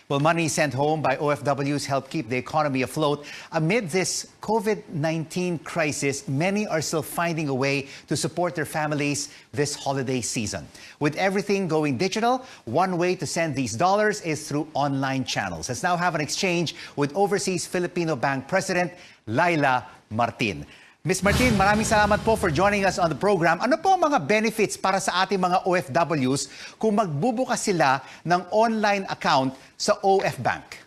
Well, money sent home by OFWs help keep the economy afloat. Amid this COVID-19 crisis, many are still finding a way to support their families this holiday season. With everything going digital, one way to send these dollars is through online channels. Let's now have an exchange with Overseas Filipino Bank President Laila Martin. Ms. Martin, maraming salamat po for joining us on the program. Ano po ang mga benefits para sa ating mga OFWs kung magbubukas sila ng online account sa OF Bank?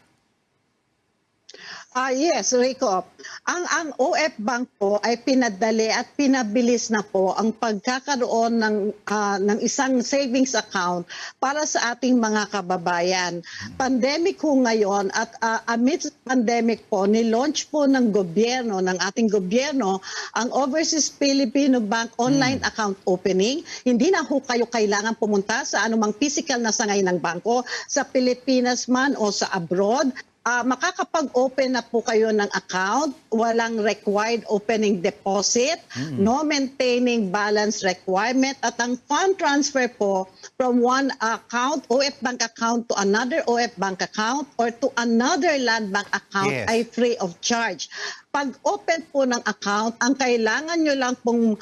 Yes, Rico. Ang OF Bank po ay pinadali at pinabilis na po ang pagkakaroon ng isang savings account para sa ating mga kababayan. Pandemic po ngayon at amidst pandemic po, nilaunch po ng gobyerno, ng ating gobyerno, ang Overseas Filipino Bank online account opening. Hindi na ho kayo kailangan pumunta sa anumang physical na sangay ng bangko, sa Pilipinas man o sa abroad. Makakapag-open na po kayo ng account, walang required opening deposit, no maintaining balance requirement, at ang fund transfer po from one account, OF Bank account to another OF Bank account or to another Land Bank account ay free of charge. Pag-open po ng account, ang kailangan nyo lang pong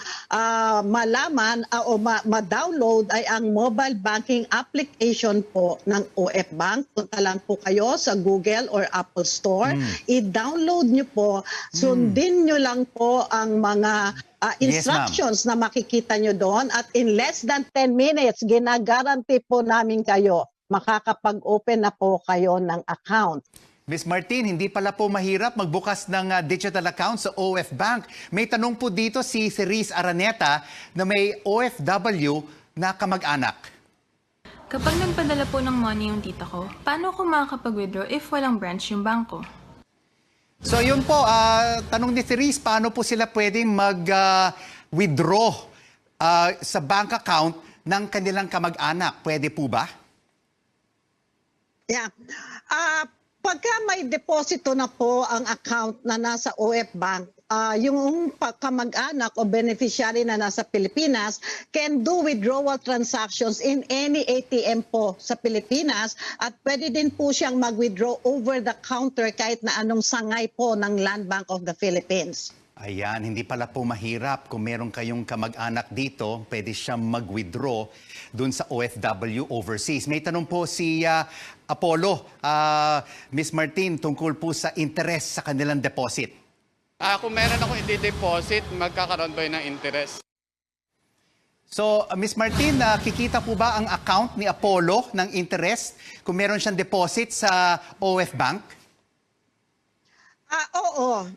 malaman o ma-download ay ang mobile banking application po ng OF Bank. Punta lang po kayo sa Google or Apple Store. I-download nyo po. Sundin nyo lang po ang mga instructions na makikita nyo doon. At in less than 10 minutes, ginagaranti po namin kayo. Makakapag-open na po kayo ng account. Ms. Martin, hindi pala po mahirap magbukas ng digital account sa OF Bank. May tanong po dito si Cerise Araneta na may OFW na kamag-anak. Kapag nagpadala po ng money yung tita ko, paano ako makakapag-withdraw if walang branch yung bangko? So yun po, tanong ni Cerise, paano po sila pwedeng mag-withdraw sa bank account ng kanilang kamag-anak? Pwede po ba? Yeah. Pagka may deposito na po ang account na nasa OF Bank, yung kamag-anak o beneficiary na nasa Pilipinas can do withdrawal transactions in any ATM po sa Pilipinas at pwede din po siyang mag-withdraw over the counter kahit na anong sangay po ng Land Bank of the Philippines. Ayan, hindi pala po mahirap. Kung meron kayong kamag-anak dito, pwede siyang mag-withdraw dun sa OFW overseas. May tanong po si Apollo, Ms. Martin, tungkol po sa interest sa kanilang deposit. Kung meron akong i-deposit, magkakaroon ba yun ng interest? So, Ms. Martin, kikita po ba ang account ni Apollo ng interest kung meron siyang deposit sa OF Bank? Oo.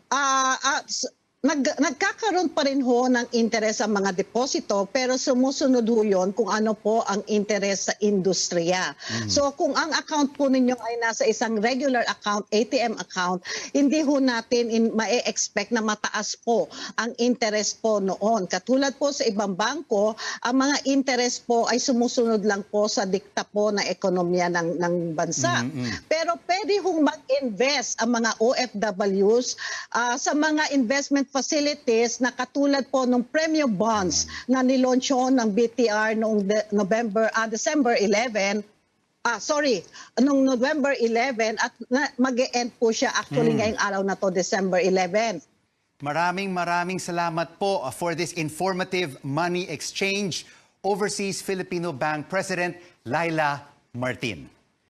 Nagkakaroon pa rin ho ng interest ang mga deposito pero sumusunod ho yun kung ano po ang interest sa industriya. So kung ang account po ninyo ay nasa isang regular account, ATM account, hindi ho natin ma-expect na mataas po ang interest po noon. Katulad po sa ibang bangko, ang mga interest po ay sumusunod lang po sa dikta po na ekonomiya ng bansa. Pero pwede hong mag-invest ang mga OFWs sa mga investment facilities na katulad po ng premium bonds na nilaunch ng BTR noong December 11. Noong November 11 at mag-e-end po siya actually ngayong araw na to, December 11. Maraming salamat po for this informative money exchange. Overseas Filipino Bank President Laila Martin.